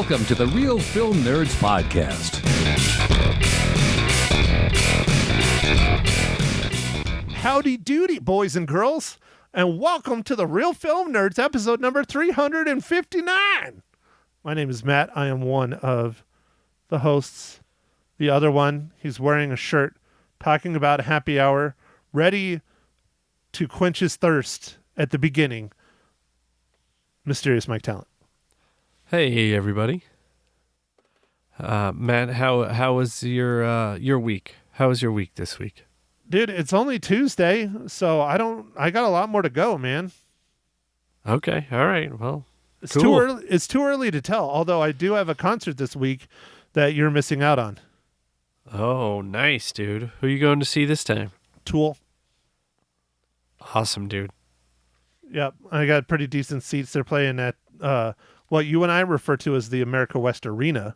Welcome to the Real Film Nerds Podcast. Howdy doody, boys and girls, and welcome to the Real Film Nerds episode number 359. My name is Matt. I am one of the hosts. The other one, he's wearing a shirt talking about happy hour, ready to quench his thirst at the beginning. Mysterious Mike Talent. Hey everybody, Matt. How was your week? How was your week this week? Dude, it's only Tuesday, so I got a lot more to go, man. Okay, all right. Well, it's cool. too early. It's too early to tell. Although I do have a concert this week that you're missing out on. Oh, nice, dude. Who are you going to see this time? Tool. Awesome, dude. Yep, I got pretty decent seats. They're playing at what you and I refer to as the America West Arena,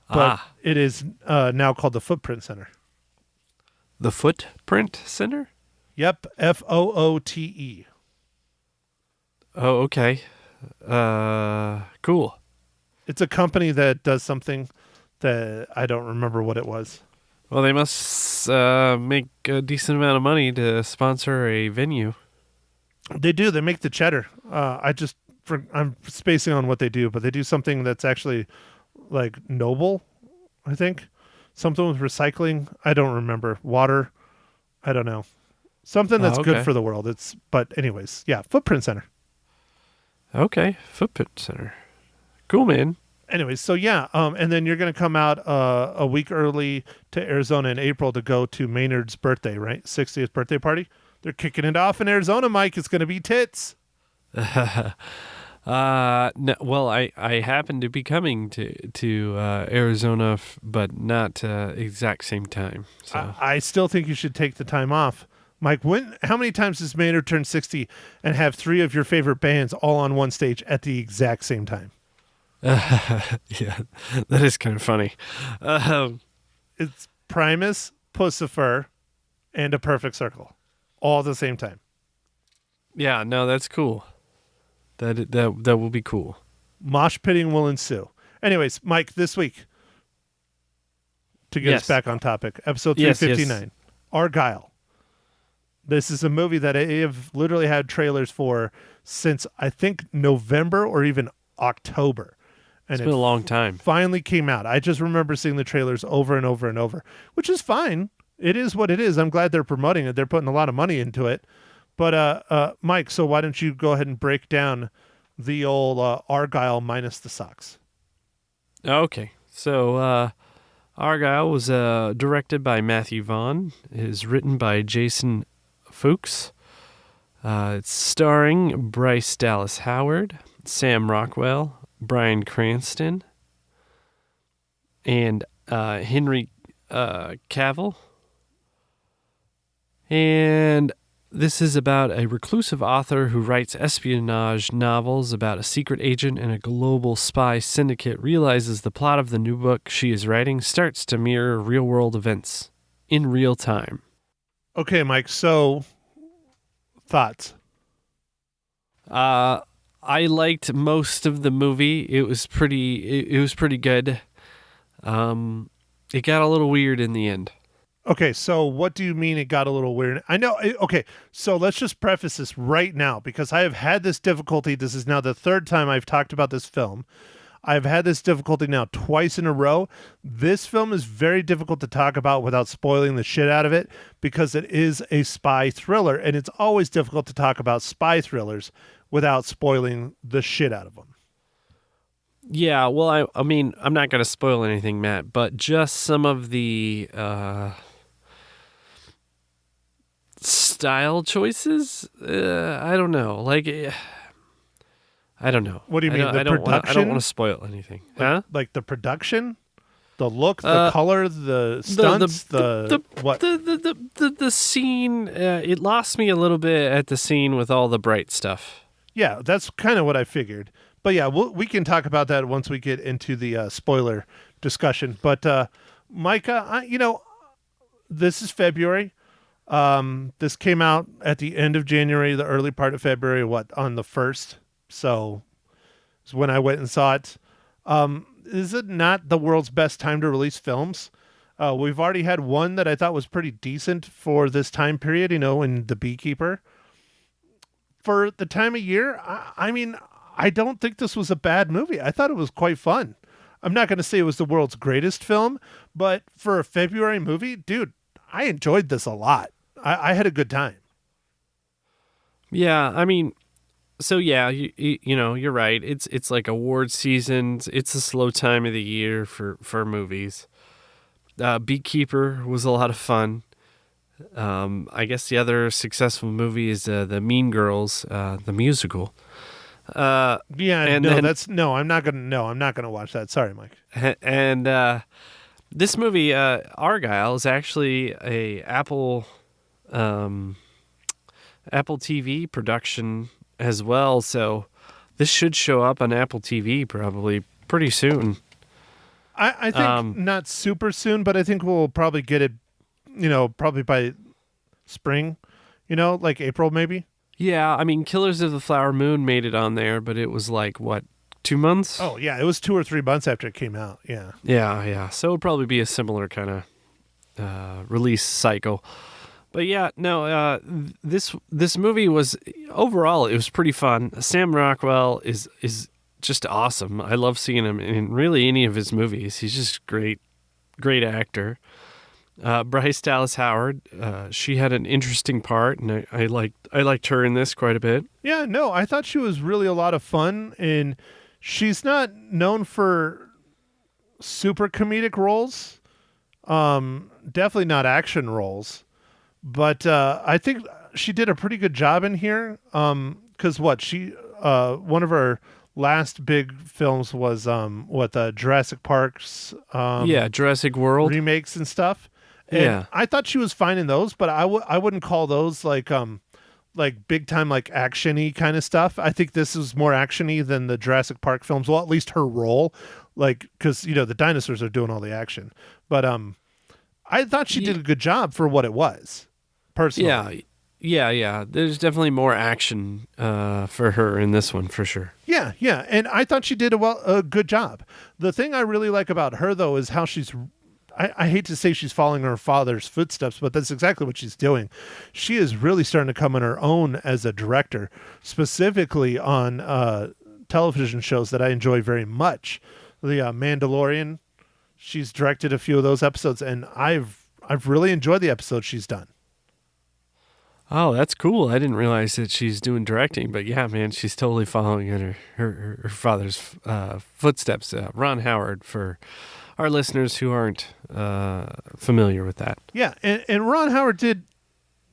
but it is now called the Footprint Center. The Footprint Center? Yep, Foote. Oh, okay. Cool. It's a company that does something that I don't remember what it was. Well, they must make a decent amount of money to sponsor a venue. They do. They make the cheddar. I'm spacing on what they do, but they do something that's actually like noble, I think. Something with recycling. I don't remember. Water. I don't know. Something that's good for the world. But anyways, yeah, Footprint Center. Okay, Footprint Center. Cool, man. Anyways, so yeah, and then you're going to come out a week early to Arizona in April to go to Maynard's birthday, right? 60th birthday party. They're kicking it off in Arizona, Mike. It's going to be tits. No, well, I happen to be coming to Arizona, but not exact same time. So I still think you should take the time off, Mike. How many times does Maynard turn 60 and have three of your favorite bands all on one stage at the exact same time? Yeah, that is kind of funny. It's Primus, Pussifer, and A Perfect Circle, all at the same time. Yeah, no, that's cool. That will be cool. Mosh pitting will ensue. Anyways, Mike, this week, to get us back on topic, episode 359, yes. Argylle. This is a movie that I have literally had trailers for since, I think, November or even October. And it's been a long time. Finally came out. I just remember seeing the trailers over and over and over, which is fine. It is what it is. I'm glad they're promoting it. They're putting a lot of money into it. But, Mike, so why don't you go ahead and break down the old Argylle minus the socks? Okay. So Argylle was directed by Matthew Vaughn. It is written by Jason Fuchs. It's starring Bryce Dallas Howard, Sam Rockwell, Bryan Cranston, and Henry Cavill. And this is about a reclusive author who writes espionage novels about a secret agent and a global spy syndicate realizes the plot of the new book she is writing starts to mirror real-world events in real time. Okay, Mike, so thoughts? I liked most of the movie. It was pretty good. It got a little weird in the end. Okay, so what do you mean it got a little weird? I know. Okay, so let's just preface this right now because I have had this difficulty. This is now the third time I've talked about this film. I've had this difficulty now twice in a row. This film is very difficult to talk about without spoiling the shit out of it because it is a spy thriller, and it's always difficult to talk about spy thrillers without spoiling the shit out of them. Yeah, well, I mean, I'm not going to spoil anything, Matt, but just some of the style choices, I don't know. I don't know. What do you mean? I don't want to spoil anything. Like the production, the look, the color, the stunts, what? The scene. It lost me a little bit at the scene with all the bright stuff. Yeah, that's kind of what I figured. But yeah, we can talk about that once we get into the spoiler discussion. But Micah, this is February. This came out at the end of January, the early part of February, on the 1st. So it's when I went and saw it. is it not the world's best time to release films? We've already had one that I thought was pretty decent for this time period, in The Beekeeper. For the time of year, I mean, I don't think this was a bad movie. I thought it was quite fun. I'm not going to say it was the world's greatest film, but for a February movie, dude, I enjoyed this a lot. I had a good time. Yeah, I mean, so yeah, you're right. It's like award season. It's a slow time of the year for movies. Beekeeper was a lot of fun. I guess the other successful movie is the Mean Girls, the musical. I'm not gonna watch that. Sorry, Mike. And this movie, Argylle, is actually a Apple TV production as well. So this should show up on Apple TV probably pretty soon. I think not super soon, but I think we'll probably get it, probably by spring, like April maybe. Yeah, I mean, Killers of the Flower Moon made it on there, but it was like, what, 2 months? Oh, yeah, it was 2 or 3 months after it came out, yeah. Yeah, so it'll probably be a similar kind of release cycle. But yeah, no, this movie was, overall, it was pretty fun. Sam Rockwell is just awesome. I love seeing him in really any of his movies. He's just great actor. Bryce Dallas Howard, she had an interesting part, and I liked her in this quite a bit. Yeah, no, I thought she was really a lot of fun, and she's not known for super comedic roles, definitely not action roles, but I think she did a pretty good job in here. Because one of her last big films was Jurassic Park's Jurassic World remakes and stuff. And I thought she was fine in those, but I wouldn't call those like big time like action-y kind of stuff. I think this is more action-y than the Jurassic Park films. Well, at least her role, like, because the dinosaurs are doing all the action. But I thought she did a good job for what it was. Personally, yeah. There's definitely more action for her in this one for sure. Yeah, and I thought she did a good job. The thing I really like about her though is how she's. I hate to say she's following her father's footsteps, but that's exactly what she's doing. She is really starting to come on her own as a director, specifically on television shows that I enjoy very much. The Mandalorian, she's directed a few of those episodes, and I've really enjoyed the episodes she's done. Oh, that's cool. I didn't realize that she's doing directing, but yeah, man, she's totally following in her father's footsteps. Ron Howard, for our listeners who aren't familiar with that. Yeah, and Ron Howard did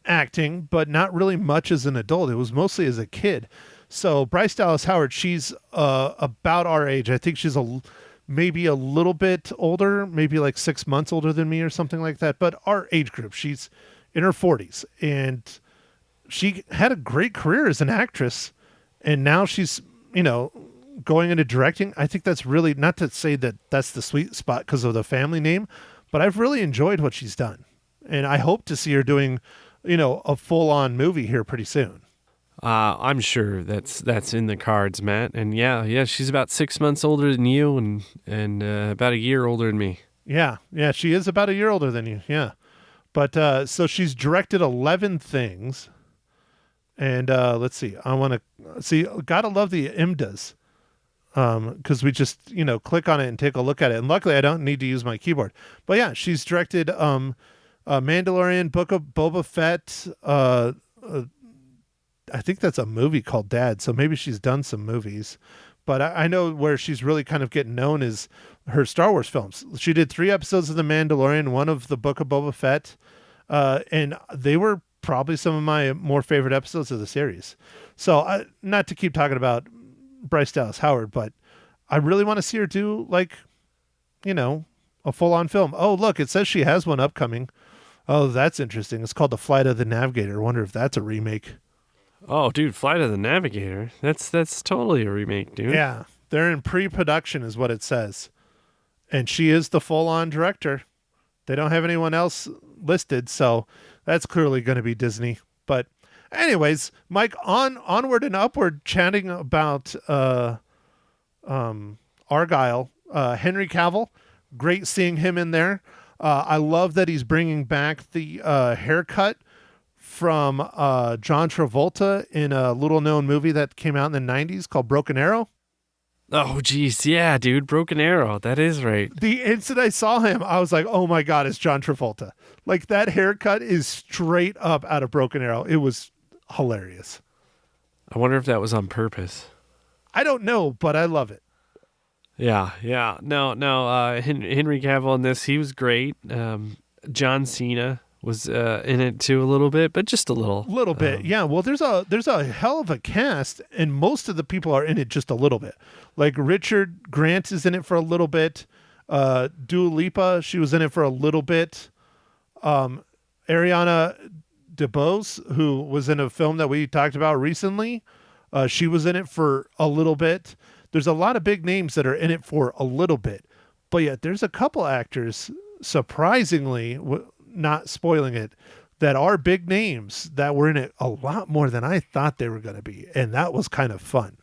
acting, but not really much as an adult. It was mostly as a kid. So Bryce Dallas Howard, she's about our age. I think she's maybe a little bit older, maybe like 6 months older than me or something like that. But our age group, she's in her 40s. And she had a great career as an actress. And now she's, going into directing. I think that's really, not to say that that's the sweet spot because of the family name, but I've really enjoyed what she's done. And I hope to see her doing, a full-on movie here pretty soon. I'm sure that's in the cards, Matt. And yeah, she's about 6 months older than you and about a year older than me. Yeah, she is about a year older than you, yeah. But so she's directed 11 things. And let's see, I want to see, gotta love the IMDb's. Because we just, click on it and take a look at it. And luckily I don't need to use my keyboard. But yeah, she's directed Mandalorian, Book of Boba Fett. I think that's a movie called Dad. So maybe she's done some movies. But I know where she's really kind of getting known is her Star Wars films. She did 3 episodes of The Mandalorian, 1 of the Book of Boba Fett. And they were probably some of my more favorite episodes of the series. So not to keep talking about Bryce Dallas Howard, but I really want to see her do a full-on film. Oh, look, it says she has one upcoming. Oh, that's interesting. It's called The Flight of the Navigator. I wonder if that's a remake. Oh, dude, Flight of the Navigator. That's totally a remake, dude. Yeah, they're in pre-production is what it says. And she is the full-on director. They don't have anyone else listed, so that's clearly going to be Disney. But anyways, Mike, onward and upward, chatting about Argylle. Henry Cavill, great seeing him in there. I love that he's bringing back the haircut from John Travolta in a little-known movie that came out in the 90s called Broken Arrow. Oh, geez. Yeah, dude. Broken Arrow. That is right. The instant I saw him, I was like, oh my God, it's John Travolta. Like, that haircut is straight up out of Broken Arrow. It was hilarious. I wonder if that was on purpose. I don't know, but I love it. Yeah. No. Henry Cavill in this, he was great. John Cena was in it too a little bit, but just a little. Bit. Yeah. Well, there's a hell of a cast, and most of the people are in it just a little bit. Like Richard Grant is in it for a little bit. Dua Lipa, she was in it for a little bit. Ariana DeBose, who was in a film that we talked about recently, she was in it for a little bit. There's a lot of big names that are in it for a little bit, but yet there's a couple actors, surprisingly, not spoiling it, that are big names that were in it a lot more than I thought they were going to be, and that was kind of fun.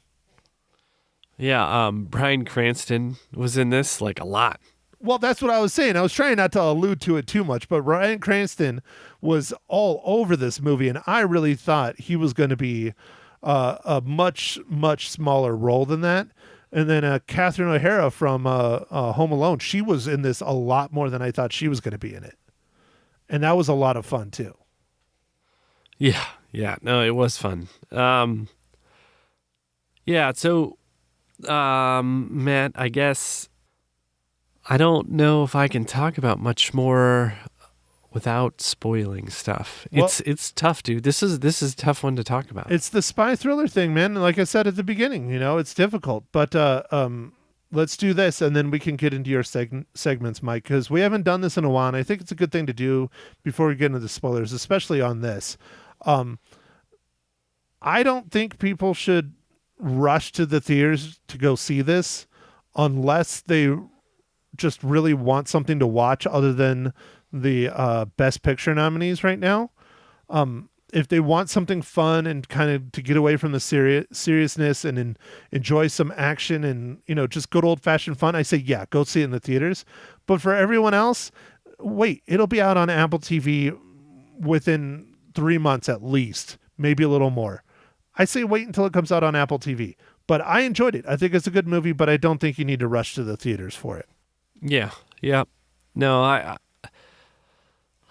Yeah, Bryan Cranston was in this, like, a lot. Well, that's what I was saying. I was trying not to allude to it too much, but Bryan Cranston was all over this movie, and I really thought he was going to be a much, much smaller role than that. And then Catherine O'Hara from Home Alone, she was in this a lot more than I thought she was going to be in it. And that was a lot of fun, too. Yeah. No, it was fun. So, Matt, I guess I don't know if I can talk about much more without spoiling stuff. Well, it's tough, dude. This is a tough one to talk about. It's the spy thriller thing, man. Like I said at the beginning, it's difficult. But let's do this, and then we can get into your segments, Mike, because we haven't done this in a while, and I think it's a good thing to do before we get into the spoilers, especially on this. I don't think people should rush to the theaters to go see this unless they just really want something to watch other than the Best Picture nominees right now. If they want something fun and kind of to get away from the seriousness and enjoy some action and, just good old fashioned fun, I say, yeah, go see it in the theaters. But for everyone else, wait, it'll be out on Apple TV within 3 months at least, maybe a little more. I say wait until it comes out on Apple TV. But I enjoyed it. I think it's a good movie, but I don't think you need to rush to the theaters for it. Yeah. No, I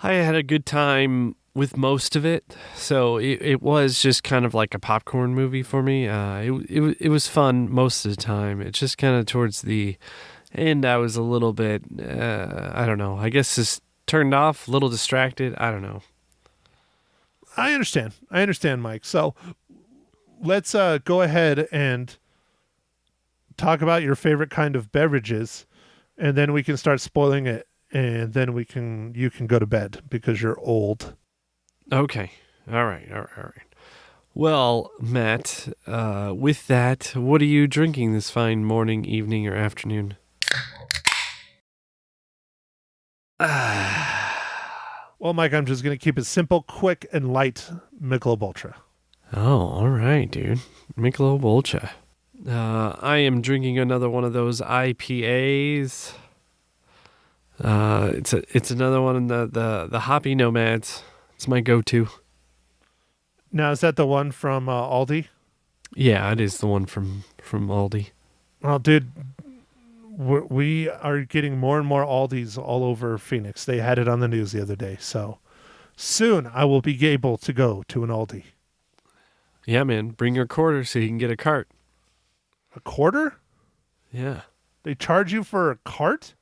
had a good time with most of it, so it was just kind of like a popcorn movie for me. It was fun most of the time. It's just kind of towards the end, I was a little bit, I don't know, I guess just turned off, a little distracted. I don't know. I understand, Mike. So let's go ahead and talk about your favorite kind of beverages, and then we can start spoiling it, and then you can go to bed because you're old. Okay. All right. Well, Matt, with that, what are you drinking this fine morning, evening, or afternoon? Well, Mike, I'm just going to keep it simple, quick, and light. Michelob Ultra. Oh, all right, dude. Michelob Ultra. I am drinking another one of those IPAs. It's another one in the Hoppy Nomads. It's my go-to. Now, is that the one from Aldi? Yeah, it is the one from Aldi. Well, dude, we are getting more and more Aldis all over Phoenix. They had it on the news the other day. So soon I will be able to go to an Aldi. Yeah, man. Bring your quarter so you can get a cart. A quarter? Yeah. They charge you for a cart?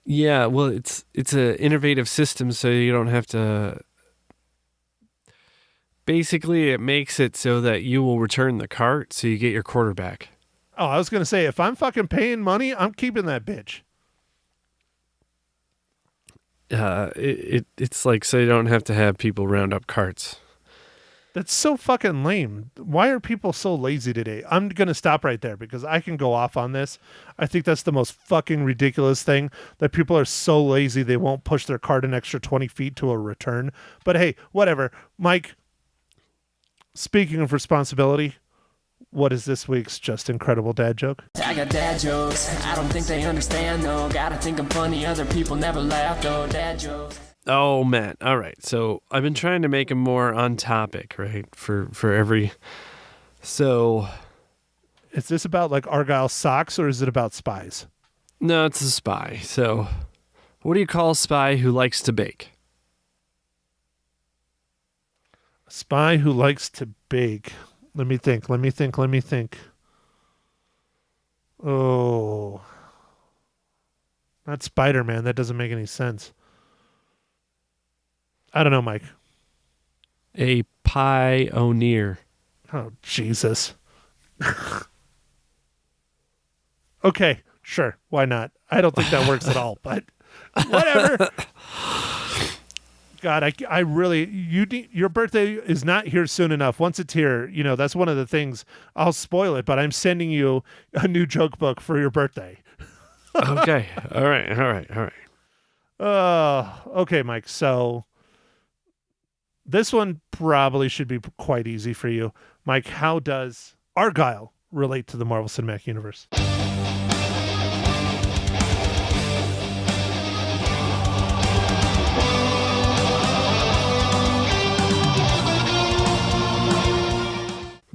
Yeah, well, it's an innovative system, so you don't have to. Basically, it makes it so that you will return the cart, so you get your quarter back. Oh, I was gonna say, if I'm fucking paying money, I'm keeping that bitch. It's like so you don't have to have people round up carts. That's so fucking lame. Why are people so lazy today? I'm going to stop right there because I can go off on this. I think that's the most fucking ridiculous thing, that people are so lazy they won't push their cart an extra 20 feet to a return. But hey, whatever. Mike, speaking of responsibility, what is this week's just incredible dad joke? I got dad jokes. I don't think they understand, though. Gotta think I'm funny. Other people never laugh, though. Dad jokes. Oh, Matt. All right. So I've been trying to make them more on topic, right? For every... So... Is this about like Argyle socks or is it about spies? No, it's a spy. So what do you call a spy who likes to bake? A spy who likes to bake. Let me think. Oh. Not Spider-Man. That doesn't make any sense. I don't know, Mike. A pioneer. Oh, Jesus. Okay, sure. Why not? I don't think that works at all, but whatever. God, I really, your birthday is not here soon enough. Once it's here, that's one of the things. I'll spoil it, but I'm sending you a new joke book for your birthday. Okay. All right. Okay, Mike. So this one probably should be quite easy for you. Mike, how does Argylle relate to the Marvel Cinematic Universe?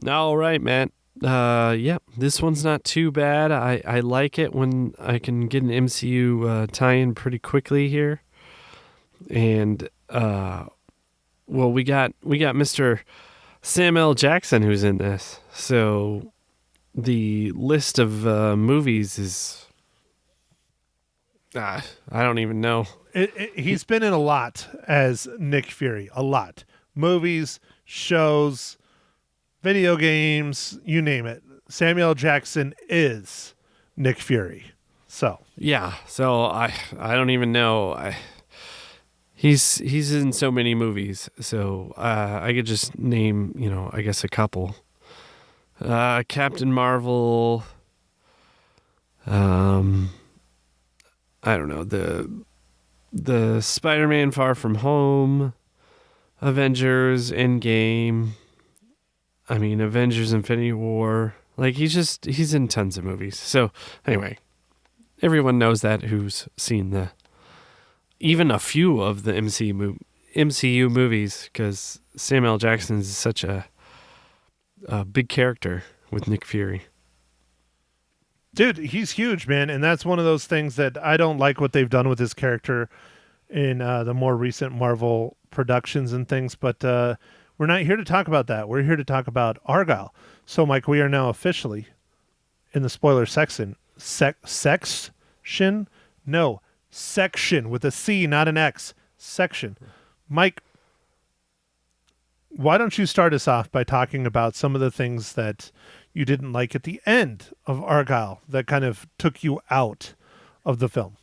All right, Matt. Yeah, this one's not too bad. I like it when I can get an MCU tie-in pretty quickly here. And well, we got Mr. Samuel Jackson who's in this. So the list of movies is I don't even know. He's been in a lot as Nick Fury. A lot. Movies, shows, video games, you name it. Samuel Jackson is Nick Fury. So yeah, so I don't even know. He's in so many movies, so I could just name I guess a couple. Captain Marvel. I don't know, the Spider-Man Far From Home, Avengers Endgame. I mean, Avengers Infinity War. Like, he's in tons of movies. So, anyway, everyone knows that who's seen even a few of the MCU movies, because Samuel Jackson is such a big character with Nick Fury. Dude, he's huge, man. And that's one of those things that I don't like what they've done with his character in the more recent Marvel productions and things, but we're not here to talk about that. We're here to talk about Argylle. So, Mike, we are now officially in the spoiler section. Section? No, section with a C, not an X. Section. Mike, why don't you start us off by talking about some of the things that you didn't like at the end of Argylle that kind of took you out of the film?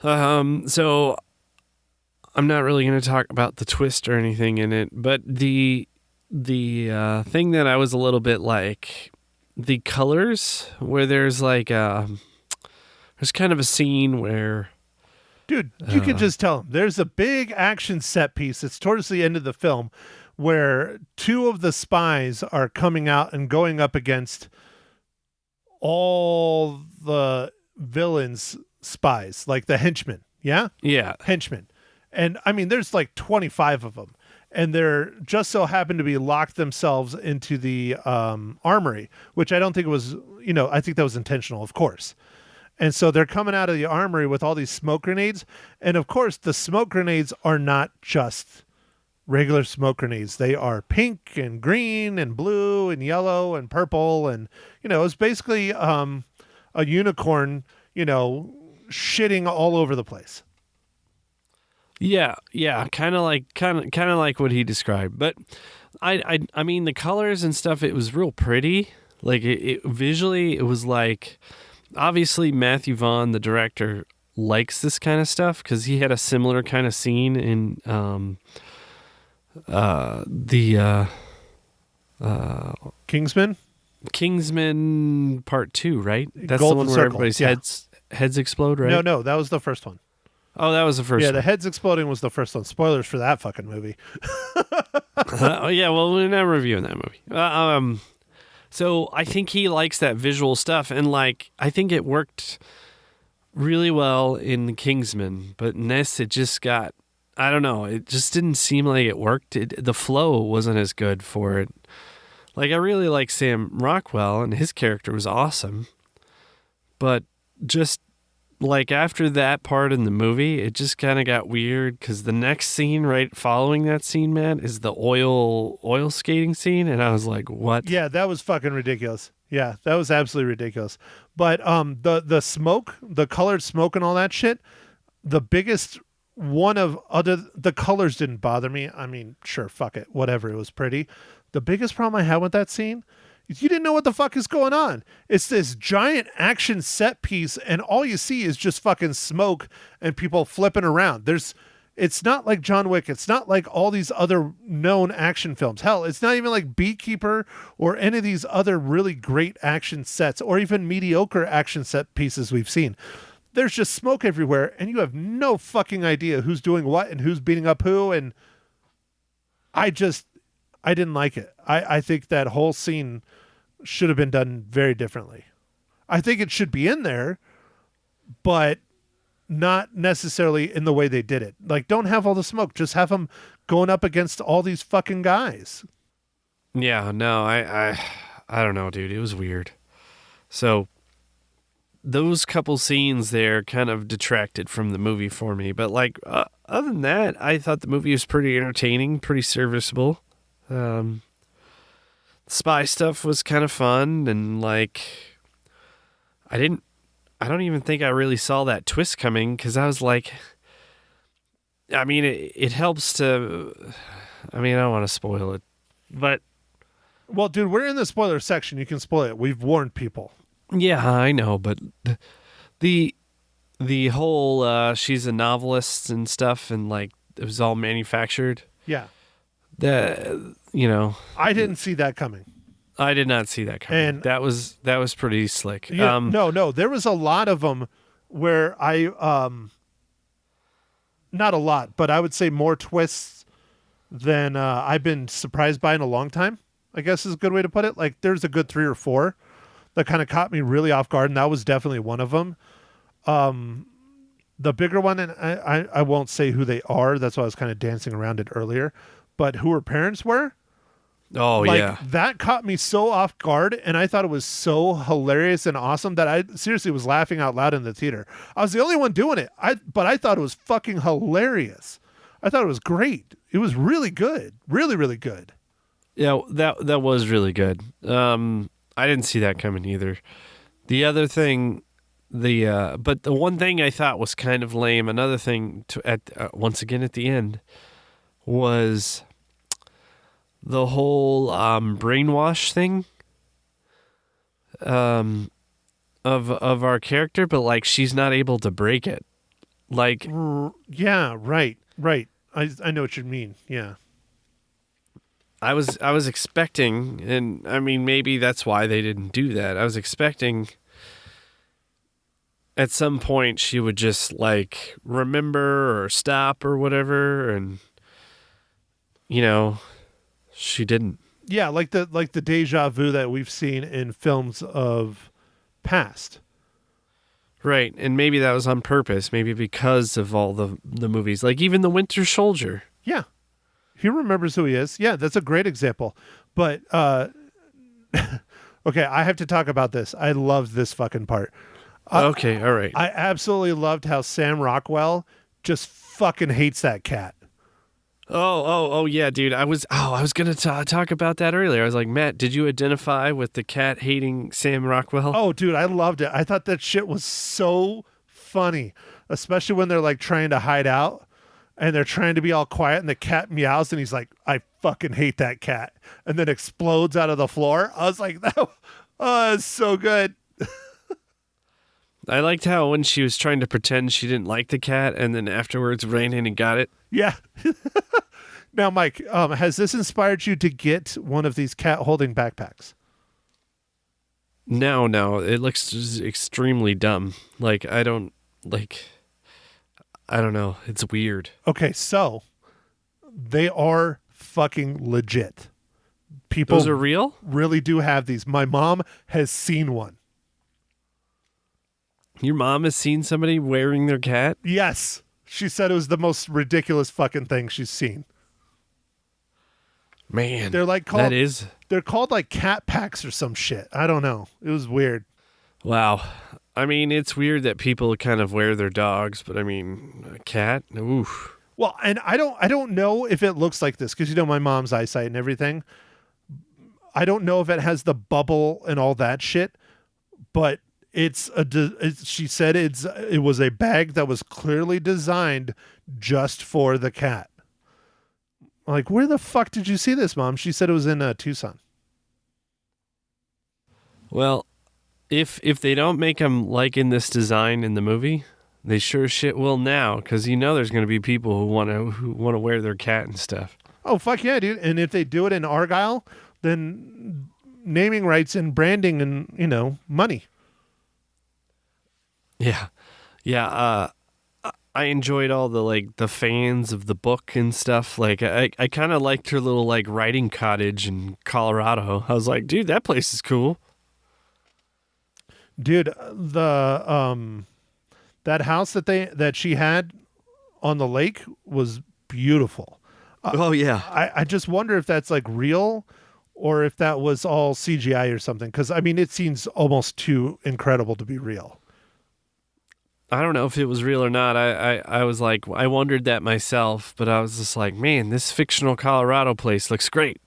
So I'm not really going to talk about the twist or anything in it, but the thing that I was a little bit like, the colors, where there's like there's kind of a scene where, dude, you can just tell them there's a big action set piece. It's towards the end of the film where two of the spies are coming out and going up against all the villains' spies, like the henchmen. Yeah, henchmen. And I mean, there's like 25 of them, and they're just so happen to be locked themselves into the armory, which I don't think was, I think that was intentional, of course. And so they're coming out of the armory with all these smoke grenades. And of course, the smoke grenades are not just regular smoke grenades. They are pink and green and blue and yellow and purple. And, it's basically a unicorn, shitting all over the place. Yeah, kind of like what he described. But I mean, the colors and stuff, it was real pretty. Like it visually, it was like, obviously Matthew Vaughn, the director, likes this kind of stuff because he had a similar kind of scene in Kingsman Part 2, right? That's Golden the one where Circle, everybody's yeah. heads explode, right? No, that was the first one. Oh, that was the first Yeah, one. the heads exploding was the first one. Spoilers for that fucking movie. Oh, yeah, well, we're not reviewing that movie. So I think he likes that visual stuff, and like I think it worked really well in Kingsman, but in this it just got, I don't know, it just didn't seem like it worked. The flow wasn't as good for it. Like I really like Sam Rockwell, and his character was awesome, but just like after that part in the movie, it just kind of got weird because the next scene right following that scene, man, is the oil skating scene, and I was like, what? Yeah, that was fucking ridiculous. Yeah, that was absolutely ridiculous. But the smoke, the colored smoke and all that shit, the biggest one of the colors didn't bother me. I mean, sure, fuck it, whatever, it was pretty. The biggest problem I had with that scene, you didn't know what the fuck is going on. It's this giant action set piece, and all you see is just fucking smoke and people flipping around. It's not like John Wick. It's not like all these other known action films. Hell, it's not even like Beekeeper or any of these other really great action sets or even mediocre action set pieces we've seen. There's just smoke everywhere, and you have no fucking idea who's doing what and who's beating up who, and I didn't like it. I think that whole scene should have been done very differently. I think it should be in there, but not necessarily in the way they did it. Like, don't have all the smoke. Just have them going up against all these fucking guys. Yeah, no, I don't know, dude. It was weird. So those couple scenes there kind of detracted from the movie for me. But like, other than that, I thought the movie was pretty entertaining, pretty serviceable. Spy stuff was kind of fun, and like, I don't even think I really saw that twist coming, because I was like, I mean, it helps to, I mean, I don't want to spoil it, but. Well, dude, we're in the spoiler section. You can spoil it. We've warned people. Yeah, I know, but the whole, she's a novelist and stuff, and like, it was all manufactured. Yeah. I didn't see that coming. I did not see that coming. And that was pretty slick. Yeah, no, there was a lot of them where not a lot, but I would say more twists than I've been surprised by in a long time, I guess is a good way to put it. Like, there's a good 3 or 4 that kind of caught me really off guard, and that was definitely one of them. The bigger one, and I won't say who they are, that's why I was kind of dancing around it earlier, but who her parents were. Oh, like, yeah. That caught me so off guard, and I thought it was so hilarious and awesome that I seriously was laughing out loud in the theater. I was the only one doing it, but I thought it was fucking hilarious. I thought it was great. It was really good. Really, really good. Yeah, that was really good. I didn't see that coming either. The other thing, but the one thing I thought was kind of lame, another thing once again at the end, was the whole brainwash thing of our character, but like she's not able to break it. Like, yeah, right. I know what you mean. Yeah. I was expecting, and I mean, maybe that's why they didn't do that. I was expecting at some point she would just like remember or stop or whatever, and she didn't. Yeah, like the deja vu that we've seen in films of past. Right, and maybe that was on purpose, maybe because of all the movies, like even The Winter Soldier. Yeah. He remembers who he is. Yeah, that's a great example. But, okay, I have to talk about this. I loved this fucking part. Okay, all right. I absolutely loved how Sam Rockwell just fucking hates that cat. Oh, yeah, dude. I was going to talk about that earlier. I was like, Matt, did you identify with the cat hating Sam Rockwell? Oh, dude, I loved it. I thought that shit was so funny, especially when they're like trying to hide out. And they're trying to be all quiet, and the cat meows, and he's like, I fucking hate that cat. And then explodes out of the floor. I was like, it's so good. I liked how when she was trying to pretend she didn't like the cat, and then afterwards ran in and got it. Yeah. Now, Mike, has this inspired you to get one of these cat holding backpacks? No. It looks extremely dumb. Like, I don't know. It's weird. Okay, so they are fucking legit. People Those are real? really do have these. My mom has seen one. Your mom has seen somebody wearing their cat? Yes. She said it was the most ridiculous fucking thing she's seen. Man, They're like called, that is... they're called like cat packs or some shit. I don't know. It was weird. Wow. I mean, it's weird that people kind of wear their dogs, but I mean, a cat? Oof. Well, and I don't know if it looks like this because you know my mom's eyesight and everything. I don't know if it has the bubble and all that shit, but she said it was a bag that was clearly designed just for the cat. Like, where the fuck did you see this, Mom? She said it was in Tucson. Well, if they don't make them like in this design in the movie, they sure shit will now, because you know there's going to be people who want to wear their cat and stuff. Oh, fuck yeah, dude. And if they do it in Argylle, then naming rights and branding and, you know, money. Yeah. Yeah. I enjoyed all the fans of the book and stuff. Like, I kind of liked her little, like, writing cottage in Colorado. I was like, dude, that place is cool. Dude, the that house that she had on the lake was beautiful. Oh, yeah. I just wonder if that's like real or if that was all CGI or something. Because, I mean, it seems almost too incredible to be real. I don't know if it was real or not. I was like, I wondered that myself, but I was just like, man, this fictional Colorado place looks great.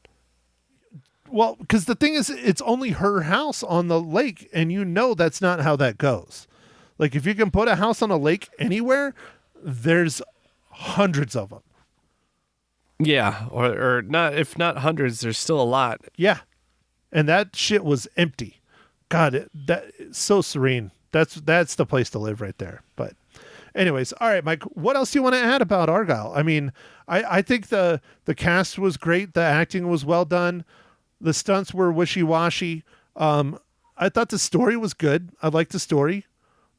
Well, because the thing is, it's only her house on the lake, and you know that's not how that goes. Like, if you can put a house on a lake anywhere, there's hundreds of them. Yeah, or not. If not hundreds, there's still a lot. Yeah, and that shit was empty. God, that's so serene. That's the place to live right there. But anyways, all right, Mike, what else do you want to add about Argylle? I mean, I think the cast was great. The acting was well done. The stunts were wishy-washy. I thought the story was good. I liked the story.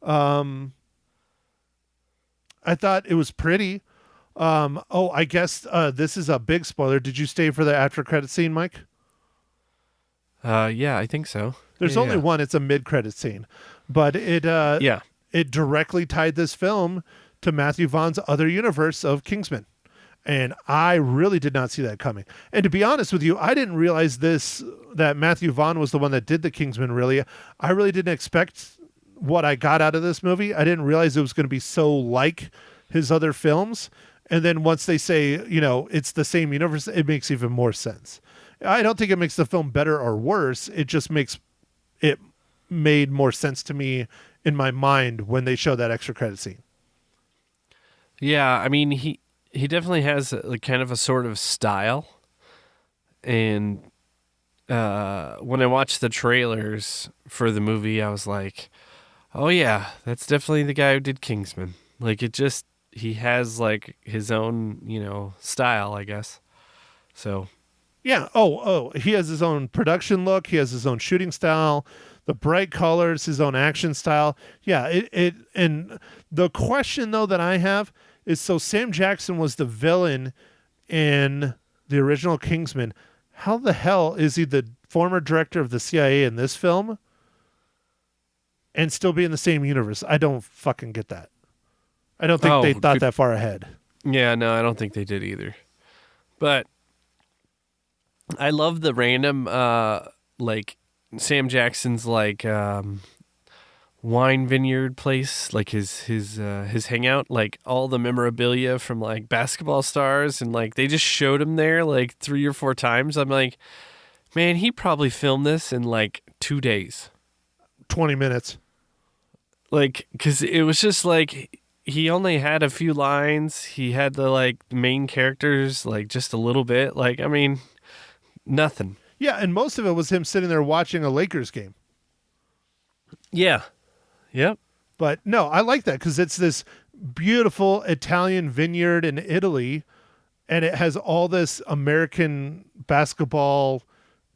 I thought it was pretty. I guess this is a big spoiler. Did you stay for the after credit scene, Mike? Yeah, I think so. There's only one. It's a mid-credit scene. But it directly tied this film to Matthew Vaughn's other universe of Kingsman. And I really did not see that coming. And to be honest with you, I didn't realize that Matthew Vaughn was the one that did the Kingsman, really. I really didn't expect what I got out of this movie. I didn't realize it was going to be so like his other films. And then once they say, you know, it's the same universe, it makes even more sense. I don't think it makes the film better or worse. It just makes it made more sense to me in my mind when they show that extra credit scene. Yeah, I mean, he definitely has kind of a sort of style. And when I watched the trailers for the movie, I was like, oh yeah, that's definitely the guy who did Kingsman. Like, he has like his own, you know, style, I guess. So yeah. He has his own production look. He has his own shooting style, the bright colors, his own action style. Yeah. And the question though that I have is, so Sam Jackson was the villain in the original Kingsman. How the hell is he the former director of the CIA in this film and still be in the same universe? I don't fucking get that. I don't think they thought that far ahead. Yeah, no, I don't think they did either. But I love the random, like Sam Jackson's like wine vineyard place, like his hangout, like all the memorabilia from like basketball stars, and like they just showed him there like 3 or 4 times. I'm like, man, he probably filmed this in like 2 days, 20 minutes. Like, because it was just like he only had a few lines. He had the like main characters like just a little bit. Like, I mean, nothing. Yeah, and most of it was him sitting there watching a Lakers game. Yeah. Yep. But no, I like that because it's this beautiful Italian vineyard in Italy, and it has all this American basketball,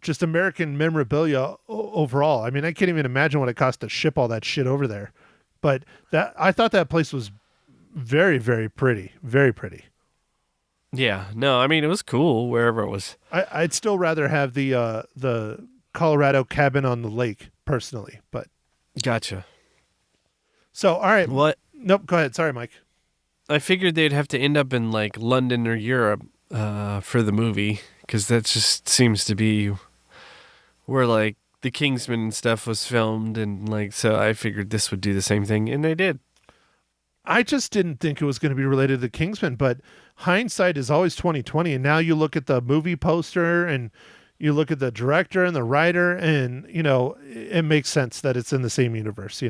just American memorabilia overall. I mean, I can't even imagine what it cost to ship all that shit over there. But I thought that place was very, very pretty. Very pretty. Yeah, no, I mean, it was cool wherever it was. I'd still rather have the Colorado cabin on the lake personally, but Gotcha. so all right. What? Nope. Go ahead. Sorry, Mike. I figured they'd have to end up in like London or Europe for the movie, because that just seems to be where like the Kingsman and stuff was filmed, and like so I figured this would do the same thing, and they did. I just didn't think it was going to be related to Kingsman, but hindsight is always 20/20. And now you look at the movie poster and you look at the director and the writer, and it makes sense that it's in the same universe.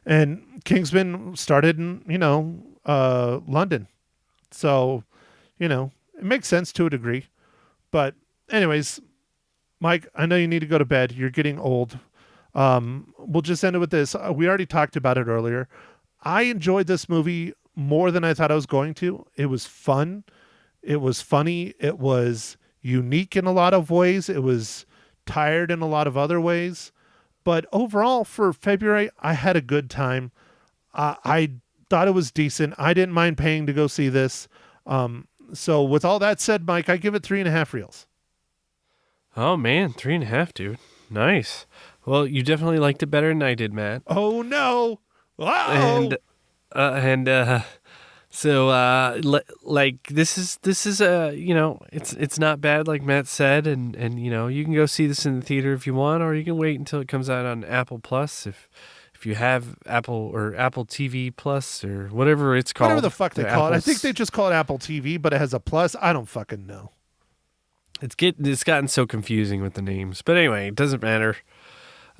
And Kingsman started in London, so it makes sense to a degree. But anyways, Mike, I know you need to go to bed. You're getting old. We'll just end it with this. We already talked about it earlier. I enjoyed this movie more than I thought I was going to. It was fun. It was funny. It was unique in a lot of ways. It was tired in a lot of other ways. But overall, for February, I had a good time. I thought it was decent. I didn't mind paying to go see this. So with all that said, Mike, I give it 3.5 reels. Oh man, 3.5, dude. Nice. Well, you definitely liked it better than I did, Matt. Oh no! Wow! Like this is it's not bad, like Matt said, and you can go see this in the theater if you want, or you can wait until it comes out on Apple Plus if you have Apple or Apple TV Plus or whatever it's called. Whatever the fuck they call it. I think they just call it Apple TV, but it has a plus. I don't fucking know. It's gotten so confusing with the names, but anyway, it doesn't matter.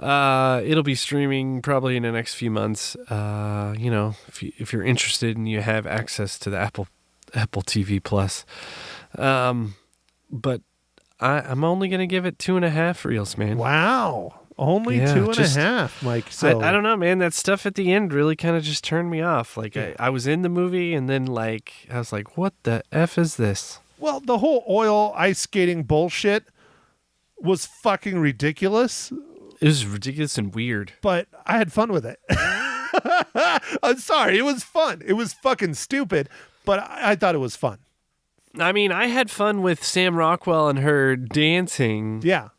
It'll be streaming probably in the next few months. If you're interested and you have access to the Apple TV Plus. But I'm only gonna give it 2.5 reels, man. Wow, only 2.5, Mike. So I don't know, man. That stuff at the end really kind of just turned me off. Like I was in the movie, and then like I was like, "What the f is this?" Well, the whole oil ice skating bullshit was fucking ridiculous. It was ridiculous and weird. But I had fun with it. I'm sorry. It was fun. It was fucking stupid, but I thought it was fun. I mean, I had fun with Sam Rockwell and her dancing. Yeah.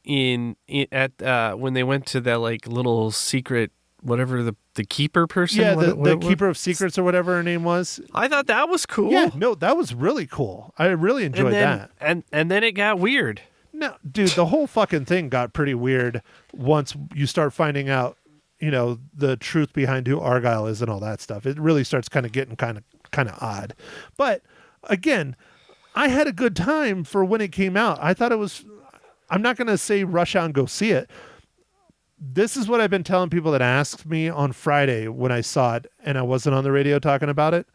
At when they went to that like little secret, whatever the keeper person. Yeah, the keeper of secrets or whatever her name was. I thought that was cool. Yeah, no, that was really cool. I really enjoyed that. And then it got weird. No, dude, the whole fucking thing got pretty weird once you start finding out, the truth behind who Argylle is and all that stuff. It really starts kind of getting kind of odd. But again, I had a good time for when it came out. I thought it was, I'm not going to say rush out and go see it. This is what I've been telling people that asked me on Friday when I saw it and I wasn't on the radio talking about it.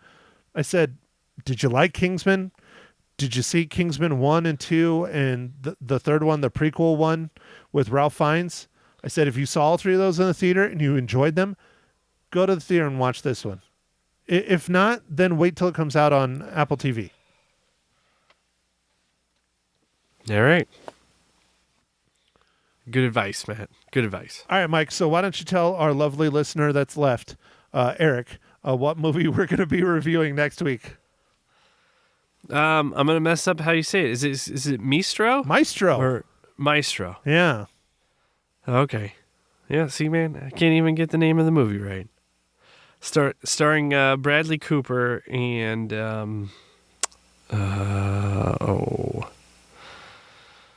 I said, did you like Kingsman? Did you see Kingsman 1 and 2 and the third one, the prequel one with Ralph Fiennes? I said, if you saw all three of those in the theater and you enjoyed them, go to the theater and watch this one. If not, then wait till it comes out on Apple TV. All right. Good advice, Matt. Good advice. All right, Mike. So why don't you tell our lovely listener that's left, Eric, what movie we're going to be reviewing next week? I'm gonna mess up how you say it. Is it Maestro? Maestro. Or Maestro. Yeah. Okay. Yeah, see, man, I can't even get the name of the movie right. Starring Bradley Cooper and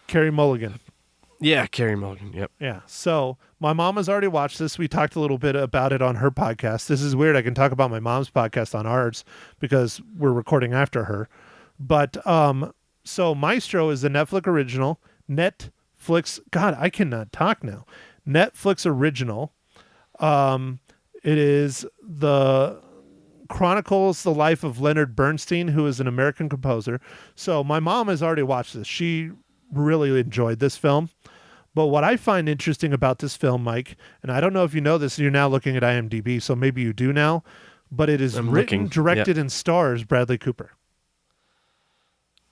Carey Mulligan. Yeah, Carey Mulligan. Yep. Yeah. So my mom has already watched this. We talked a little bit about it on her podcast. This is weird. I can talk about my mom's podcast on ours because we're recording after her. But so Maestro is a Netflix original. Netflix. God, I cannot talk now. Netflix original. It is chronicles the life of Leonard Bernstein, who is an American composer. So my mom has already watched this. She really enjoyed this film. But what I find interesting about this film, Mike, and I don't know if you know this, you're now looking at IMDb, so maybe you do now, but it is directed, and stars Bradley Cooper.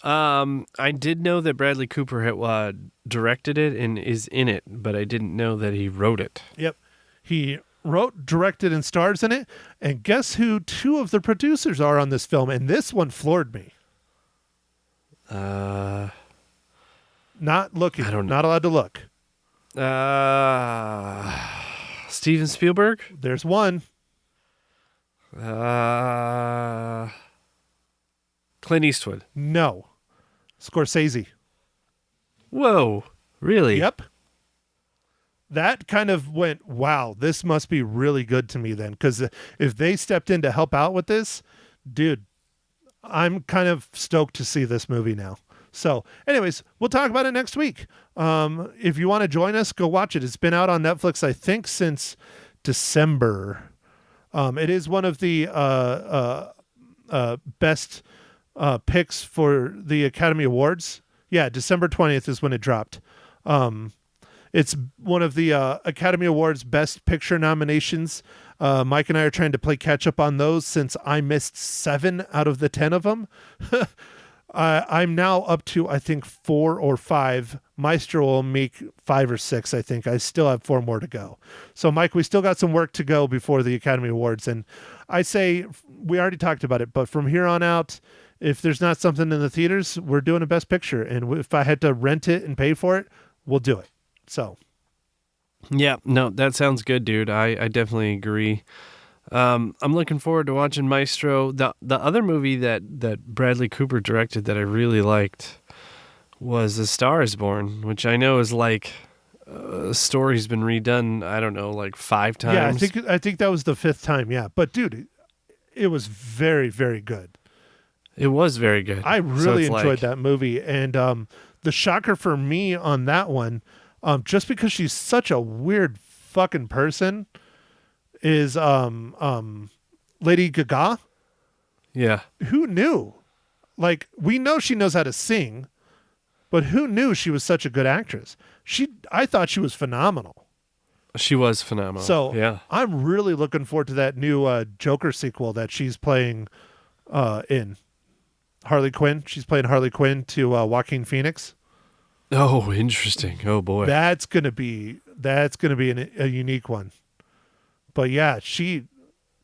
I did know that Bradley Cooper had directed it and is in it, but I didn't know that he wrote it. Yep. He wrote, directed, and stars in it. And guess who two of the producers are on this film? And this one floored me. Not looking. I don't know. Not allowed to look. Steven Spielberg? There's one. Clint Eastwood. No. Scorsese. Whoa. Really? Yep. That kind of went, wow, this must be really good to me then. Because if they stepped in to help out with this, dude, I'm kind of stoked to see this movie now. So, anyways, we'll talk about it next week. If you want to join us, go watch it. It's been out on Netflix, I think, since December. It is one of the best picks for the Academy Awards. Yeah, December 20th is when it dropped. It's one of the Academy Awards Best Picture nominations. Mike and I are trying to play catch up on those since I missed 7 out of the 10 of them. I'm now up to, I think, 4 or 5. Maestro will make 5 or 6, I think. I still have 4 more to go. So, Mike, we still got some work to go before the Academy Awards. And I say, we already talked about it, but from here on out, if there's not something in the theaters, we're doing a Best Picture. And if I had to rent it and pay for it, we'll do it. So. Yeah, no, that sounds good, dude. I definitely agree. I'm looking forward to watching Maestro. The other movie that Bradley Cooper directed that I really liked was A Star Is Born, which I know is like a story's been redone, I don't know, like 5 times. Yeah, I think that was the 5th time, yeah. But dude, it was very, very good. It was very good. I really enjoyed that movie. And the shocker for me on that one, just because she's such a weird fucking person, is Lady Gaga. Yeah. Who knew? Like, we know she knows how to sing, but who knew she was such a good actress? I thought she was phenomenal. She was phenomenal. So yeah. I'm really looking forward to that new Joker sequel that she's playing in. Harley Quinn. She's playing Harley Quinn to Joaquin Phoenix. Oh, interesting. Oh boy. That's gonna be a unique one. But yeah, she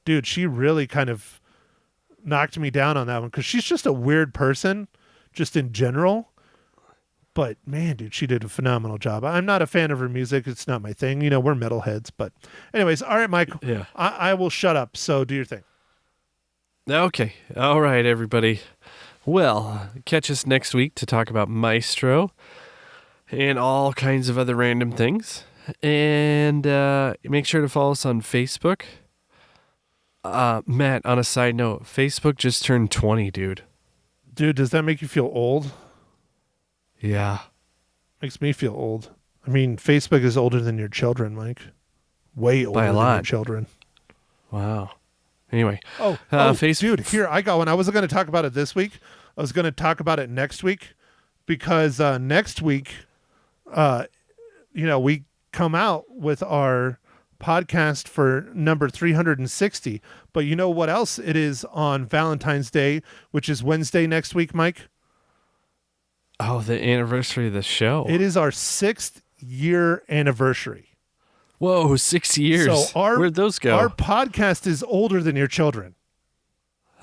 really kind of knocked me down on that one because she's just a weird person, just in general. But man, dude, she did a phenomenal job. I'm not a fan of her music; it's not my thing. You know, we're metalheads. But anyways, all right, Mike. Yeah. I will shut up. So do your thing. Okay. All right, everybody. Well, catch us next week to talk about Maestro and all kinds of other random things. And make sure to follow us on Facebook. Matt, on a side note, Facebook just turned 20, dude. Dude, does that make you feel old? Yeah. Makes me feel old. I mean, Facebook is older than your children, Mike. Way older By a than lot. your children. Wow. Anyway. Facebook. Dude, here, I got one. I wasn't going to talk about it this week. I was going to talk about it next week because next week, we come out with our podcast for number 360. But you know what else it is on Valentine's Day, which is Wednesday next week, Mike? Oh, the anniversary of the show. It is our 6th year anniversary. Whoa, 6 years. So where'd those go? Our podcast is older than your children.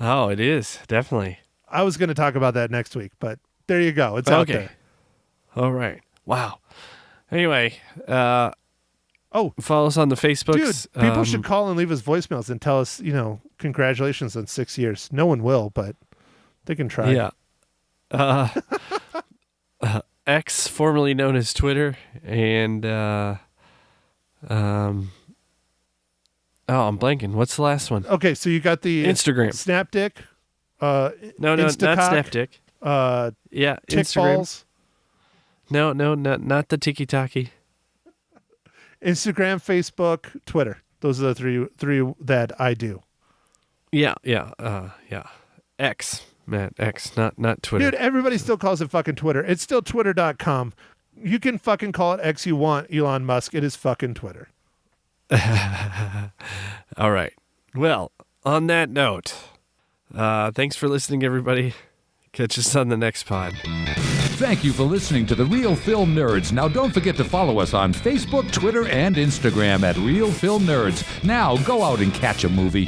Oh, it is. Definitely. I was going to talk about that next week, but there you go. It's out there. All right. Wow. Anyway, follow us on the Facebooks. Dude, people should call and leave us voicemails and tell us, congratulations on 6 years. No one will, but they can try. Yeah. X, formerly known as Twitter, and I'm blanking. What's the last one? Okay, so you got the Snapdick. Snapdick. No, not Snapdick. Yeah, Tick Instagram. balls. No, not the tiki-taki. Instagram, Facebook, Twitter. Those are the three that I do. Yeah. X, Matt, X, not Twitter. Dude, everybody still calls it fucking Twitter. It's still twitter.com. You can fucking call it X you want, Elon Musk. It is fucking Twitter. All right. Well, on that note, thanks for listening, everybody. Catch us on the next pod. Thank you for listening to The Real Film Nerds. Now, don't forget to follow us on Facebook, Twitter, and Instagram at Real Film Nerds. Now, go out and catch a movie.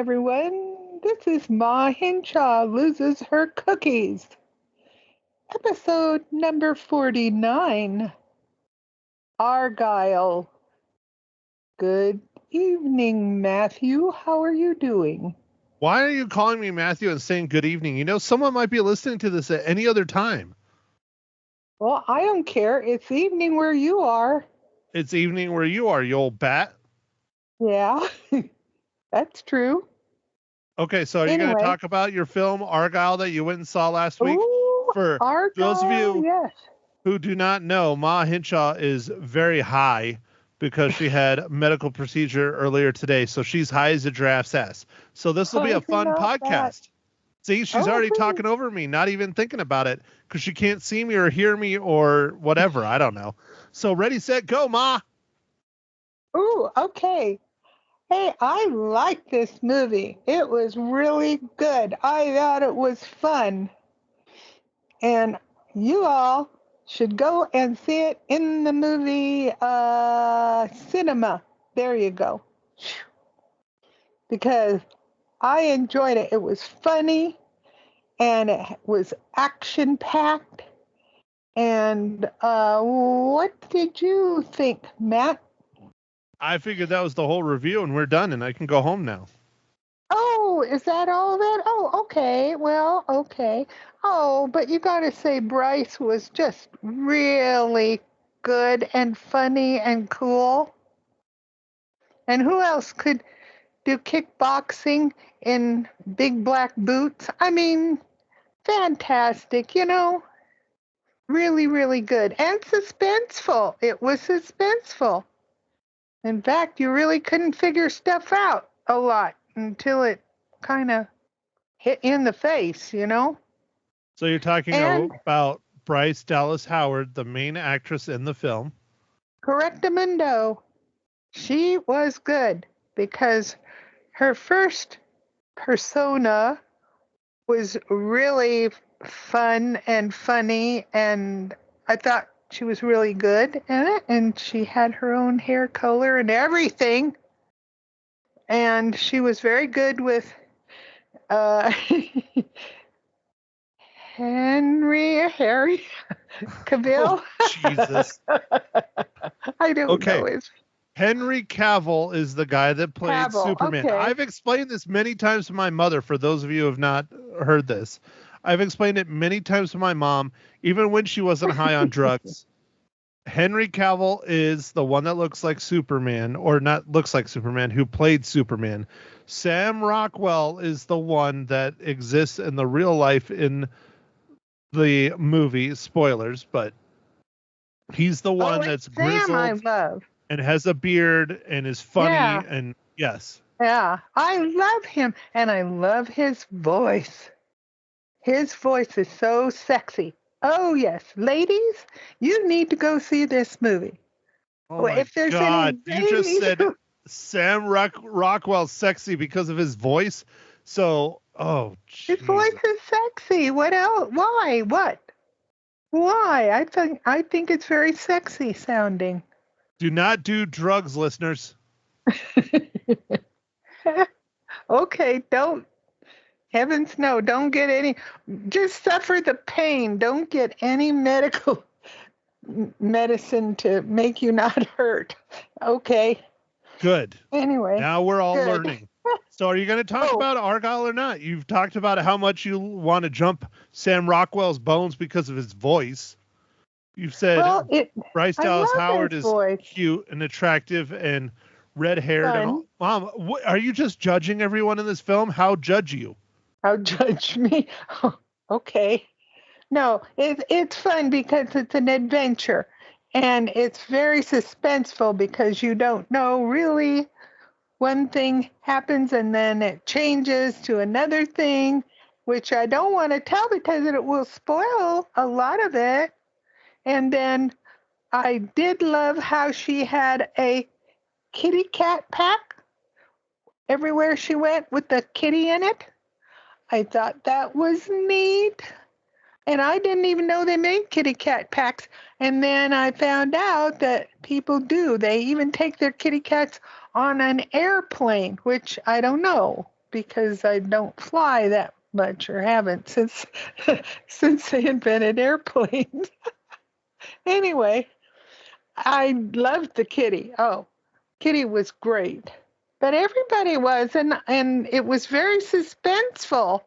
everyone. This is Ma Hinshaw Loses Her Cookies. Episode number 49. Argylle. Good evening, Matthew. How are you doing? Why are you calling me Matthew and saying good evening? You know, someone might be listening to this at any other time. Well, I don't care. It's evening where you are. It's evening where you are, you old bat. Yeah, that's true. Okay, so are you going to talk about your film Argylle that you went and saw last week? Ooh, For Argylle, those of you yes. who do not know, Ma Hinshaw is very high because she had a medical procedure earlier today, so she's high as a giraffe's ass. So this will be a fun podcast. That. See, she's already talking over me, not even thinking about it, because she can't see me or hear me or whatever. I don't know. So ready, set, go, Ma. Ooh, okay. Hey, I liked this movie. It was really good. I thought it was fun. And you all should go and see it in the movie cinema. There you go. Because I enjoyed it. It was funny and it was action-packed. And what did you think, Matt? I figured that was the whole review and we're done and I can go home now. Oh, is that all that? Oh, okay. Well, okay. Oh, but you got to say Bryce was just really good and funny and cool. And who else could do kickboxing in big black boots? I mean, fantastic, you know? Really, really good. And suspenseful. It was suspenseful. In fact, you really couldn't figure stuff out a lot until it kind of hit you in the face, you know? So you're talking about Bryce Dallas Howard, the main actress in the film. Correctamundo. She was good because her first persona was really fun and funny, and I thought she was really good in it, and she had her own hair color and everything. And she was very good with Harry Cavill. Oh, Jesus. I don't know his. Henry Cavill is the guy that played Superman. Okay. I've explained this many times to my mother, for those of you who have not heard this. I've explained it many times to my mom, even when she wasn't high on drugs. Henry Cavill is the one that looks like Superman, or not looks like Superman, who played Superman. Sam Rockwell is the one that exists in the real life in the movie. Spoilers, but he's the one that's grizzled I love. and has a beard and is funny. Yeah. And yes. Yeah, I love him, and I love his voice. His voice is so sexy. Oh, yes. Ladies, you need to go see this movie. Oh, my God. Any You just said Sam Rockwell's sexy because of his voice. So, his voice is sexy. What else? Why? What? Why? I think it's very sexy sounding. Do not do drugs, listeners. Okay, don't. Heavens no, don't get any. Just suffer the pain. Don't get any medical medicine to make you not hurt. Okay. Good. Anyway. Now we're all learning. So are you going to talk about Argylle or not? You've talked about how much you want to jump Sam Rockwell's bones because of his voice. You've said Bryce Dallas Howard is cute and attractive and red-haired. And Mom, are you just judging everyone in this film? How judge you? How judge me? Oh, okay. No, it's fun because it's an adventure. And it's very suspenseful because you don't know really. One thing happens and then it changes to another thing, which I don't want to tell because it will spoil a lot of it. And then I did love how she had a kitty cat pack everywhere she went with the kitty in it. I thought that was neat. And I didn't even know they made kitty cat packs. And then I found out that people do. They even take their kitty cats on an airplane, which I don't know. because I don't fly that much, or haven't since since they invented airplanes. Anyway, I loved the kitty. Oh, Kitty was great. But everybody was, and it was very suspenseful.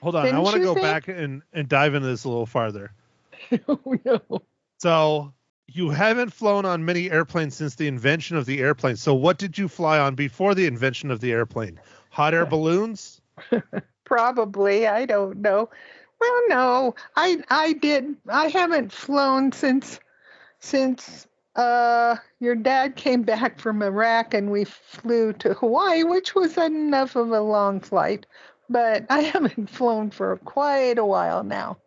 Hold on. I Didn't want to you go think? back and dive into this a little farther. No. So you haven't flown on many airplanes since the invention of the airplane. So what did you fly on before the invention of the airplane? Hot air balloons? Probably, I don't know. Well, no, I did. I haven't flown since your dad came back from Iraq and we flew to Hawaii, which was enough of a long flight. But I haven't flown for quite a while now.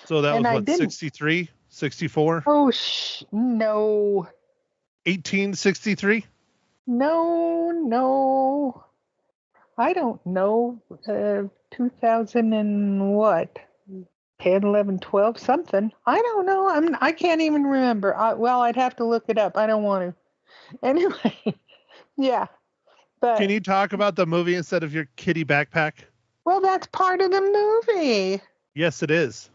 So that And was I what, didn't. 63, 64, Oh, no, 1863? no. I don't know. 2000 and what? 10, 11, 12, something. I don't know. I can't even remember. Well, I'd have to look it up. I don't want to. Anyway, yeah. But Can you talk about the movie instead of your kitty backpack? well, that's part of the movie. Yes, it is.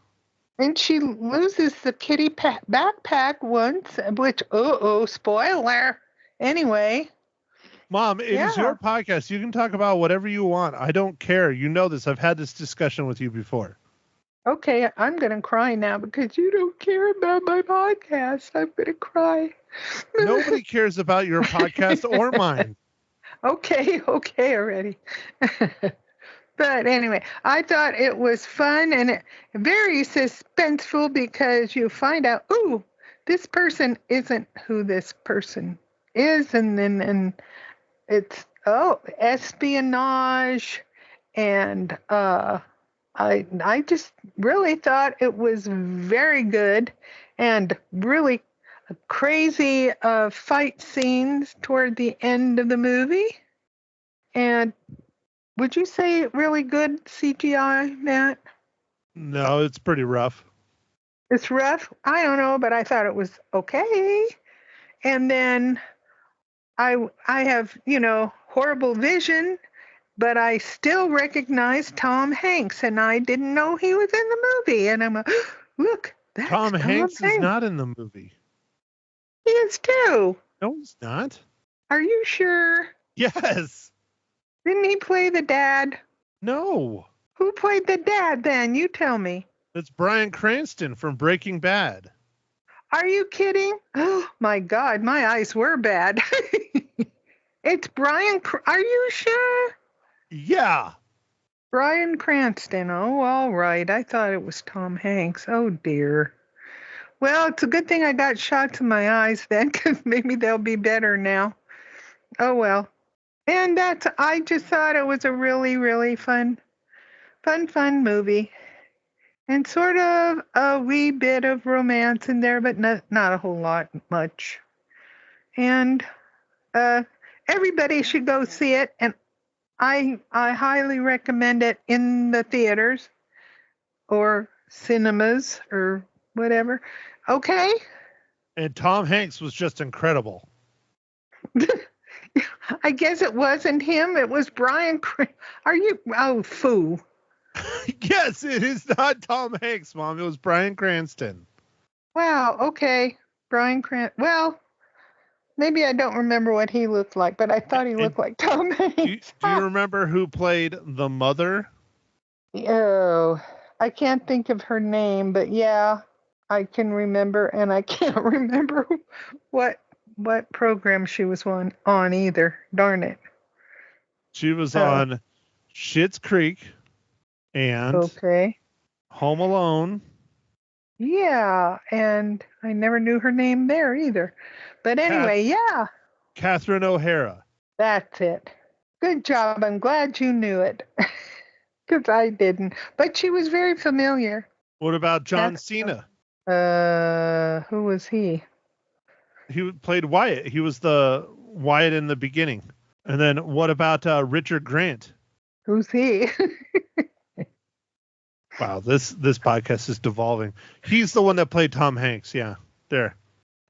And she loses the kitty backpack once, which spoiler. Anyway, Mom, it is yeah. your podcast. You can talk about whatever you want. I don't care. You know this. I've had this discussion with you before. Okay, I'm going to cry now because you don't care about my podcast. I'm going to cry. Nobody cares about your podcast or mine. Okay already. But anyway, I thought it was fun and very suspenseful because you find out, ooh, this person isn't who this person is. And then it's, espionage. And I just really thought it was very good and really crazy fight scenes toward the end of the movie. And would you say really good CGI, Matt? No, it's pretty rough. It's rough? I don't know, but I thought it was okay. And then I have, horrible vision, but I still recognize Tom Hanks, and I didn't know he was in the movie. And I'm like, look, that's Tom Hanks is not in the movie. He is too. No, he's not. Are you sure? Yes. Didn't he play the dad? No. Who played the dad then? You tell me. It's Bryan Cranston from Breaking Bad. Are you kidding? Oh, my God, my eyes were bad. It's Bryan. Are you sure? Yeah. Bryan Cranston. Oh, all right. I thought it was Tom Hanks. Oh, dear. Well, it's a good thing I got shots in my eyes then, because maybe they'll be better now. Oh, well. And I just thought it was a really, really fun movie. And sort of a wee bit of romance in there, but not a whole lot much. And everybody should go see it. And I highly recommend it in the theaters or cinemas or whatever. Okay? And Tom Hanks was just incredible. I guess it wasn't him. It was Bryan. Are you? Oh, foo. Yes, it is not Tom Hanks, Mom. It was Bryan Cranston. Wow. Okay. Bryan Cranston. Well, maybe I don't remember what he looked like, but I thought he looked like Tom Hanks. Do you remember who played the mother? Oh, I can't think of her name, but yeah, I can remember, and I can't remember what program she was on either. Darn it. She was on Schitt's Creek and Home Alone. Yeah, and I never knew her name there either. But anyway, yeah. Catherine O'Hara. That's it. Good job. I'm glad you knew it. Because I didn't. But she was very familiar. What about John Cena? Who was he? He played Wyatt. He was the Wyatt in the beginning. And then what about Richard Grant? Who's he? Wow, this podcast is devolving. He's the one that played Tom Hanks. Yeah, there.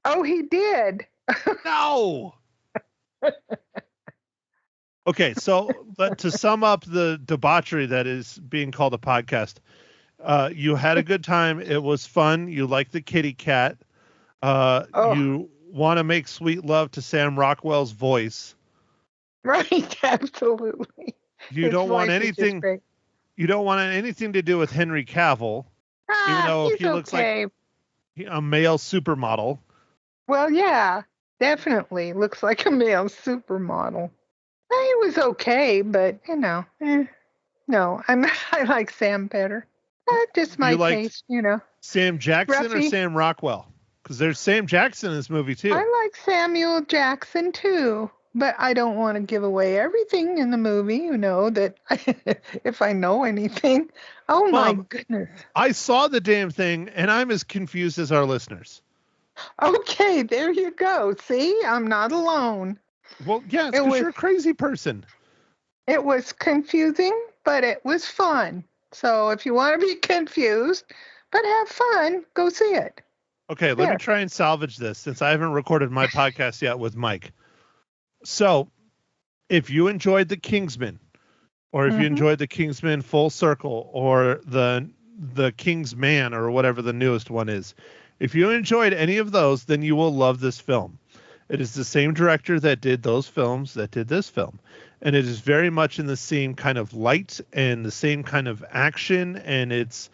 Oh, he did. No. Okay, so to sum up the debauchery that is being called a podcast, you had a good time. It was fun. You like the kitty cat. Oh, You want to make sweet love to Sam Rockwell's voice. right, absolutely. You His don't want voice is just anything. great. You don't want anything to do with Henry Cavill, even though He's he looks like okay. a male supermodel. Well, yeah, definitely looks like a male supermodel. He was okay, but no, I like Sam better. Just my You liked taste, you know. Sam Jackson or Ruffy, Sam Rockwell? Because there's Sam Jackson in this movie too. I like Samuel Jackson too, but I don't want to give away everything in the movie, you know, that if I know anything. Oh my Mom, goodness. I saw the damn thing, and I'm as confused as our listeners. Okay, there you go. See, I'm not alone. Well, yeah, it's It because was you're a crazy person. it was confusing, but it was fun. So if you want to be confused but have fun, go see it. Okay, let me There. try and salvage this since I haven't recorded my podcast yet with Mike. So, if you enjoyed The Kingsman, or if you Mhm. enjoyed The Kingsman Full Circle, or the Kingsman, or whatever the newest one is, if you enjoyed any of those, then you will love this film. It is the same director that did those films that did this film. And it is very much in the same kind of light and the same kind of action. And it's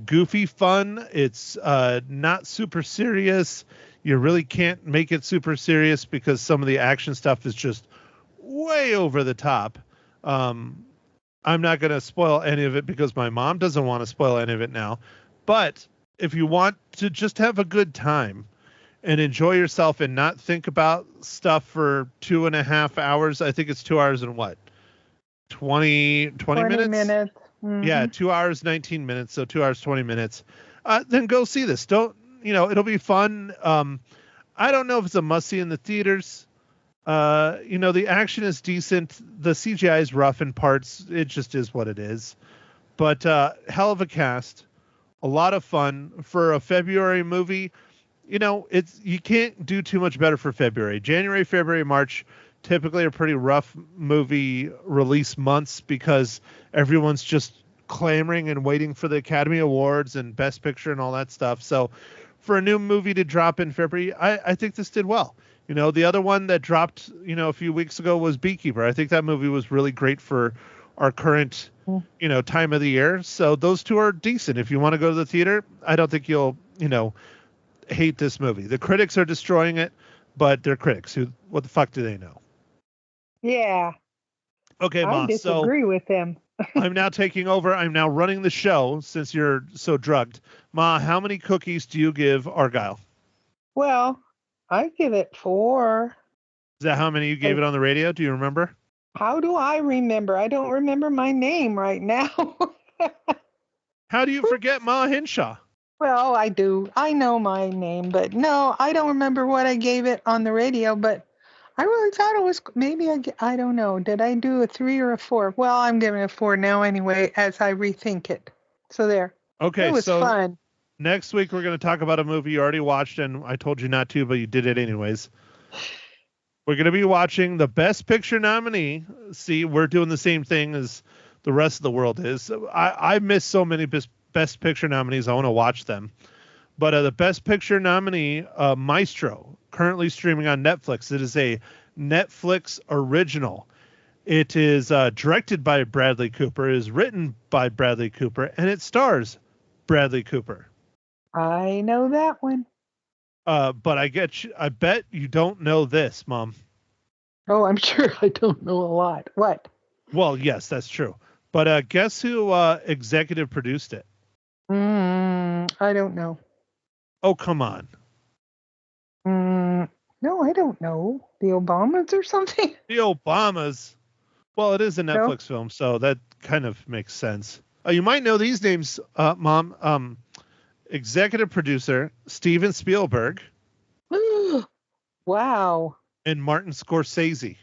goofy fun. It's not super serious. You really can't make it super serious because some of the action stuff is just way over the top. I'm not going to spoil any of it because my mom doesn't want to spoil any of it now. But if you want to just have a good time and enjoy yourself and not think about stuff for 2.5 hours, I think it's 2 hours and what? 20 minutes? minutes. Yeah, Mhm. 2 hours, 19 minutes. So 2 hours, 20 minutes. Then go see this. It'll be fun. I don't know if it's a must see in the theaters. The action is decent. The CGI is rough in parts. It just is what it is. But hell of a cast. A lot of fun for a February movie. You can't do too much better for February. January, February, March typically are pretty rough movie release months because everyone's just clamoring and waiting for the Academy Awards and Best Picture and all that stuff. So for a new movie to drop in February, I think this did well. The other one that dropped, a few weeks ago was Beekeeper. I think that movie was really great for our current, time of the year. So those two are decent. If you want to go to the theater, I don't think you'll, hate this movie. The critics are destroying it, but they're critics. What the fuck do they know? Yeah, Okay, I Ma. So disagree with them. I'm now taking over. I'm now running the show since you're so drugged. Ma, how many cookies do you give Argylle? Well, I give it 4. Is that how many you gave it on the radio? Do you remember? How do I remember? I don't remember my name right now. How do you forget Ma Hinshaw? Well, I do. I know my name, but no, I don't remember what I gave it on the radio, but I really thought it was maybe I don't know. Did I do a 3 or a 4? Well, I'm giving it a 4 now anyway as I rethink it. So there. Okay, It was so fun. next week we're going to talk about a movie you already watched, and I told you not to, but you did it anyways. We're going to be watching the Best Picture nominee. See, we're doing the same thing as the rest of the world is. I miss so many Best Picture nominees. I want to watch them. But the Best Picture nominee, Maestro, currently streaming on Netflix. It is a Netflix original. It is directed by Bradley Cooper, is written by Bradley Cooper, and it stars Bradley Cooper. I know that one. But I bet you don't know this, Mom. Oh, I'm sure I don't know a lot. What? Well, yes, that's true. But guess who executive produced it? I don't know. Oh, come on. No, I don't know. The Obamas or something? The Obamas. Well, it is a No. Netflix film, so that kind of makes sense. You might know these names, Mom. Executive producer Steven Spielberg Wow. and Martin Scorsese.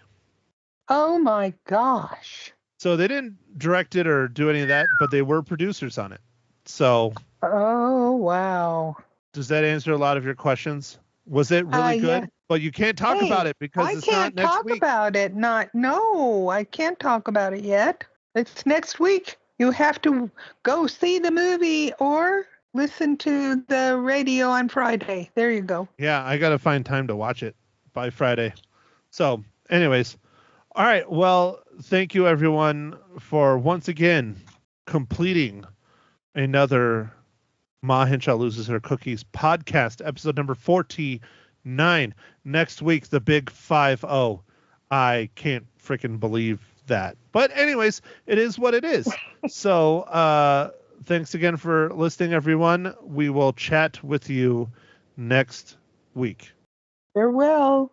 Oh my gosh. So they didn't direct it or do any of that, but they were producers on it. So Oh, wow. does that answer a lot of your questions? Was it really good? Yeah. But you can't talk Hey, about it because I it's not can't next talk week. about it. No, I can't talk about it yet. It's next week. You have to go see the movie or listen to the radio on Friday. There you go. Yeah, I got to find time to watch it by Friday. So, anyways, all right. Well, thank you everyone for once again completing another Ma Henshaw Loses Her Cookies podcast, episode number 49. Next week, the big 5-0. I can't freaking believe that. But anyways, it is what it is. So thanks again for listening, everyone. We will chat with you next week. Farewell.